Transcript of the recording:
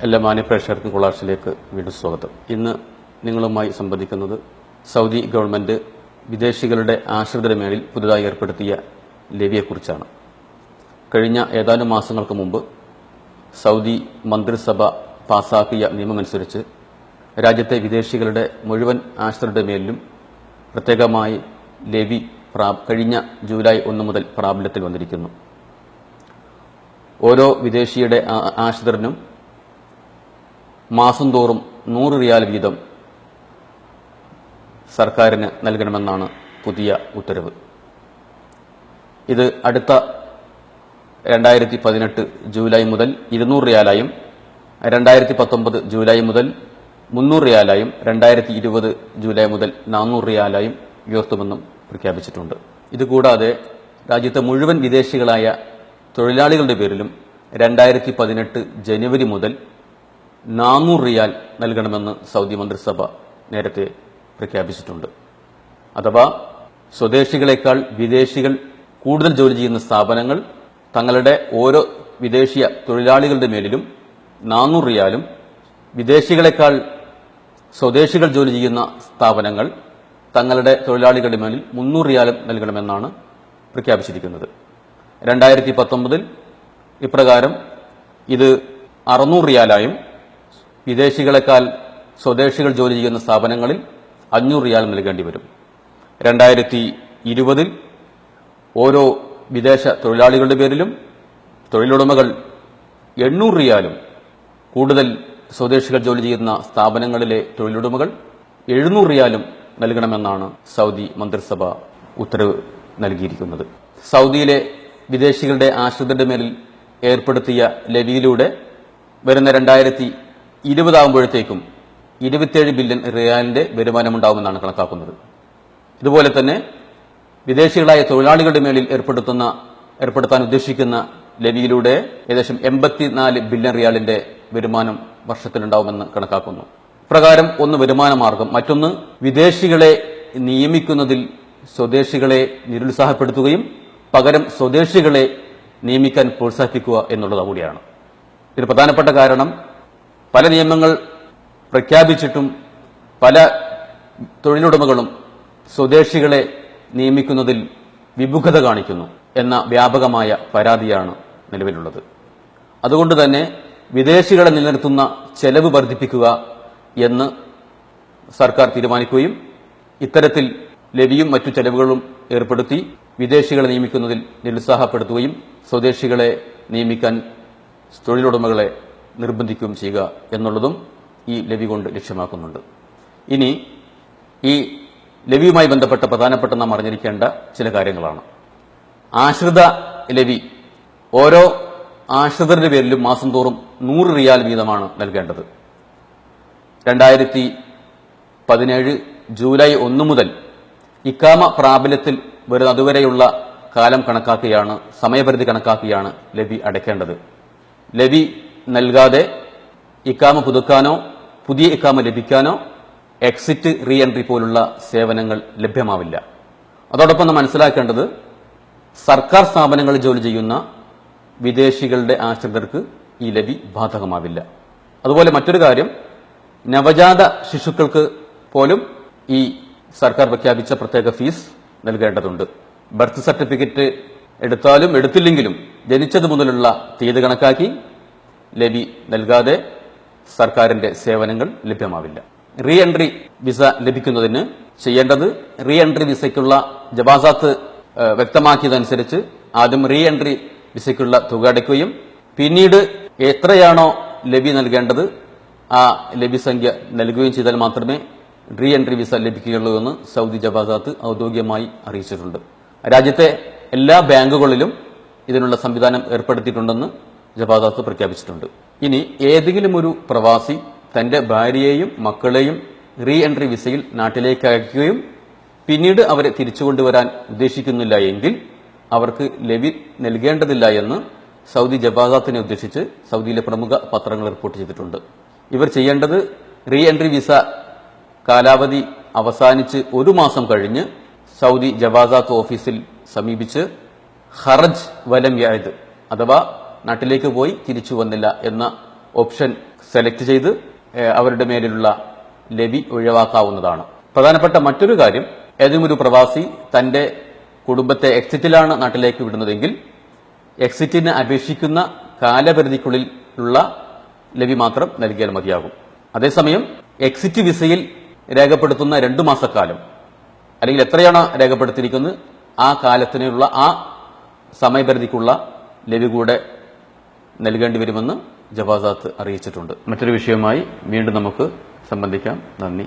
എല്ലാ മാന്യപ്രേക്ഷകർക്കും കൊളാർസിലേക്ക് വീണ്ടും സ്വാഗതം. ഇന്ന് നിങ്ങളുമായി സംവദിക്കുന്നത് സൗദി ഗവൺമെന്റ് വിദേശികളുടെ ആശ്രിതരുടെ മേലിൽ പുതുതായി ഏർപ്പെടുത്തിയ ലെവിയെക്കുറിച്ചാണ്. കഴിഞ്ഞ ഏതാനും മാസങ്ങൾക്ക് മുമ്പ് സൗദി മന്ത്രിസഭ പാസാക്കിയ നിയമമനുസരിച്ച് രാജ്യത്തെ വിദേശികളുടെ മുഴുവൻ ആശ്രിതരുടെ മേലിലും പ്രത്യേകമായി ലെവി കഴിഞ്ഞ ജൂലൈ 1 മുതൽ പ്രാബല്യത്തിൽ വന്നിരിക്കുന്നു. ഓരോ വിദേശിയുടെ ആശ്രിതനും മാസം തോറും 100 റിയാൽ വീതം സർക്കാരിന് നൽകണമെന്നാണ് പുതിയ ഉത്തരവ്. ഇത് അടുത്ത 2018 ജൂലൈ മുതൽ 200 റിയാലായും 2019 ജൂലൈ മുതൽ 300 റിയാലായും 2020 ജൂലൈ മുതൽ 400 റിയാലായും ഉയർത്തുമെന്നും പ്രഖ്യാപിച്ചിട്ടുണ്ട്. ഇതുകൂടാതെ രാജ്യത്തെ മുഴുവൻ വിദേശികളായ തൊഴിലാളികളുടെ പേരിലും 2018 ജനുവരി മുതൽ 400 റിയാൽ നൽകണമെന്ന് സൗദി മന്ത്രിസഭ നേരത്തെ പ്രഖ്യാപിച്ചിട്ടുണ്ട്. അഥവാ സ്വദേശികളെക്കാൾ വിദേശികൾ കൂടുതൽ ജോലി ചെയ്യുന്ന സ്ഥാപനങ്ങൾ തങ്ങളുടെ ഓരോ വിദേശീയ തൊഴിലാളികളുടെ മേലിലും 400 റിയാലും, വിദേശികളെക്കാൾ സ്വദേശികൾ ജോലി ചെയ്യുന്ന സ്ഥാപനങ്ങൾ തങ്ങളുടെ തൊഴിലാളികളുടെ മേലിൽ 300 റിയാലും നൽകണമെന്നാണ് പ്രഖ്യാപിച്ചിരിക്കുന്നത്. 2019 ഇപ്രകാരം ഇത് 600 റിയാലായും വിദേശികളെക്കാൾ സ്വദേശികൾ ജോലി ചെയ്യുന്ന സ്ഥാപനങ്ങളിൽ 500 റിയാൽ നൽകേണ്ടി വരും. 2020 ഓരോ വിദേശ തൊഴിലാളികളുടെ പേരിലും തൊഴിലുടമകൾ 800 റിയാലും, കൂടുതൽ സ്വദേശികൾ ജോലി ചെയ്യുന്ന സ്ഥാപനങ്ങളിലെ തൊഴിലുടമകൾ 700 റിയാലും നൽകണമെന്നാണ് സൗദി മന്ത്രിസഭ ഉത്തരവ് നൽകിയിരിക്കുന്നത്. സൗദിയിലെ വിദേശികളുടെ ആശ്രിതരുടെ മേലിൽ ഏർപ്പെടുത്തിയ ലെവിയിലൂടെ വരുന്ന 2020 ആകുമ്പോഴത്തേക്കും 27 ബില്യൺ റിയാലിന്റെ വരുമാനമുണ്ടാകുമെന്നാണ് കണക്കാക്കുന്നത്. ഇതുപോലെ തന്നെ വിദേശികളായ തൊഴിലാളികളുടെ മേലിൽ ഏർപ്പെടുത്താൻ ഉദ്ദേശിക്കുന്ന ലെവിയിലൂടെ ഏകദേശം 84 ബില്യൺ റിയാലിന്റെ വരുമാനം വർഷത്തിലുണ്ടാവുമെന്ന് കണക്കാക്കുന്നു. പ്രകാരം ഒന്ന് വരുമാന മാർഗം, മറ്റൊന്ന് വിദേശികളെ നിയമിക്കുന്നതിൽ സ്വദേശികളെ നിരുത്സാഹപ്പെടുത്തുകയും പകരം സ്വദേശികളെ നിയമിക്കാൻ പ്രോത്സാഹിപ്പിക്കുക എന്നുള്ളത് കൂടിയാണ്. ഇതിന് പ്രധാനപ്പെട്ട കാരണം പല നിയമങ്ങൾ പ്രഖ്യാപിച്ചിട്ടും പല തൊഴിലുടമകളും സ്വദേശികളെ നിയമിക്കുന്നതിൽ വിമുഖത കാണിക്കുന്നു എന്ന വ്യാപകമായ പരാതിയാണ് നിലവിലുള്ളത്. അതുകൊണ്ട് തന്നെ വിദേശികളെ നിലനിർത്തുന്ന ചെലവ് വർദ്ധിപ്പിക്കുക എന്ന് സർക്കാർ തീരുമാനിക്കുകയും ഇത്തരത്തിൽ ലെവിയും മറ്റു ചെലവുകളും ഏർപ്പെടുത്തി വിദേശികളെ നിയമിക്കുന്നതിൽ നിരുത്സാഹപ്പെടുത്തുകയും സ്വദേശികളെ നിയമിക്കാൻ തൊഴിലുടമകളെ നിർബന്ധിക്കുകയും ചെയ്യുക എന്നുള്ളതും ഈ ലെവി കൊണ്ട് ലക്ഷ്യമാക്കുന്നുണ്ട്. ഇനി ഈ ലെവിയുമായി ബന്ധപ്പെട്ട പ്രധാനപ്പെട്ട നാം അറിഞ്ഞിരിക്കേണ്ട ചില കാര്യങ്ങളാണ്. ആശ്രിത ലെവി ഓരോ ആശ്രിതരുടെ പേരിലും മാസം തോറും 100 റിയാൽ വീതമാണ് നൽകേണ്ടത്. 2017 ജൂലൈ 1 മുതൽ ഇക്കാമ പ്രാബല്യത്തിൽ വരുന്ന അതുവരെയുള്ള കാലം കണക്കാക്കിയാണ്, സമയപരിധി കണക്കാക്കിയാണ് ലെവി അടയ്ക്കേണ്ടത്. ലെവി നൽകാതെ ഇക്കാമ പുതുക്കാനോ പുതിയ ഇക്കാമ ലഭിക്കാനോ എക്സിറ്റ് റീ എൻട്രി പോലുള്ള സേവനങ്ങൾ ലഭ്യമാവില്ല. അതോടൊപ്പം നാം മനസ്സിലാക്കേണ്ടത് സർക്കാർ സ്ഥാപനങ്ങളിൽ ജോലി ചെയ്യുന്ന വിദേശികളുടെ ആശ്രിതർക്ക് ഈ ലെവി ബാധകമാവില്ല. അതുപോലെ മറ്റൊരു കാര്യം, നവജാത ശിശുക്കൾക്ക് പോലും ഈ സർക്കാർ പ്രഖ്യാപിച്ച പ്രത്യേക ഫീസ് നൽകേണ്ടതുണ്ട്. ബർത്ത് സർട്ടിഫിക്കറ്റ് എടുത്താലും എടുത്തില്ലെങ്കിലും ജനിച്ചത് മുതലുള്ള തീയതി കണക്കാക്കി ലെവി നൽകാതെ സർക്കാരിന്റെ സേവനങ്ങൾ ലഭ്യമാവില്ല. റീ എൻട്രി വിസ ലഭിക്കുന്നതിന് ചെയ്യേണ്ടത്, റീ എൻട്രി വിസയ്ക്കുള്ള ജവാസാത്ത് വ്യക്തമാക്കിയതനുസരിച്ച് ആദ്യം റീ എൻട്രി വിസയ്ക്കുള്ള തുക അടയ്ക്കുകയും പിന്നീട് എത്രയാണോ ലെവി നൽകേണ്ടത് ആ ലെവി സംഖ്യ നൽകുകയും ചെയ്താൽ മാത്രമേ റീ എൻട്രി വിസ ലഭിക്കുകയുള്ളൂ എന്ന് സൗദി ജവാസാത്ത് ഔദ്യോഗികമായി അറിയിച്ചിട്ടുണ്ട്. രാജ്യത്തെ എല്ലാ ബാങ്കുകളിലും ഇതിനുള്ള സംവിധാനം ഏർപ്പെടുത്തിയിട്ടുണ്ടെന്ന് ജവാസാത്ത് പ്രഖ്യാപിച്ചിട്ടുണ്ട്. ഇനി ഏതെങ്കിലും ഒരു പ്രവാസി തന്റെ ഭാര്യയെയും മക്കളെയും റീ എൻട്രി വിസയിൽ നാട്ടിലേക്ക് അയക്കുകയും പിന്നീട് അവരെ തിരിച്ചുകൊണ്ടുവരാൻ ഉദ്ദേശിക്കുന്നില്ല എങ്കിൽ അവർക്ക് ലെവി നൽകേണ്ടതില്ല എന്ന് സൗദി ജവാസാത്തിനെ ഉദ്ദേശിച്ച് സൗദിയിലെ പ്രമുഖ പത്രങ്ങൾ റിപ്പോർട്ട് ചെയ്തിട്ടുണ്ട്. ഇവർ ചെയ്യേണ്ടത് റീ എൻട്രി വിസ കാലാവധി അവസാനിച്ച് 1 മാസം കഴിഞ്ഞ് സൗദി ജവാസാത്ത് ഓഫീസിൽ സമീപിച്ച് ഹറജ് വലം യായത് അഥവാ നാട്ടിലേക്ക് പോയി തിരിച്ചു വന്നില്ല എന്ന ഓപ്ഷൻ സെലക്ട് ചെയ്ത് അവരുടെ മേലുള്ള ലെവി ഒഴിവാക്കാവുന്നതാണ്. പ്രധാനപ്പെട്ട മറ്റൊരു കാര്യം, ഏതെങ്കിലും ഒരു പ്രവാസി തന്റെ കുടുംബത്തെ എക്സിറ്റിലാണ് നാട്ടിലേക്ക് വിടുന്നതെങ്കിൽ എക്സിറ്റിന് അപേക്ഷിക്കുന്ന കാലപരിധിക്കുള്ളിൽ ഉള്ള ലെവി മാത്രം നൽകിയാൽ മതിയാകും. അതേസമയം എക്സിറ്റ് വിസയിൽ രേഖപ്പെടുത്തുന്ന 2 മാസക്കാലം അല്ലെങ്കിൽ എത്രയാണ് രേഖപ്പെടുത്തിയിരിക്കുന്നത് ആ കാലത്തിനുള്ള ആ സമയപരിധിക്കുള്ള ലെവി കൂടെ നൽകേണ്ടി വരുമെന്ന് ജവാസാത്ത് അറിയിച്ചിട്ടുണ്ട്. മറ്റൊരു വിഷയവുമായി വീണ്ടും നമുക്ക് സംബന്ധിക്കാം. നന്ദി.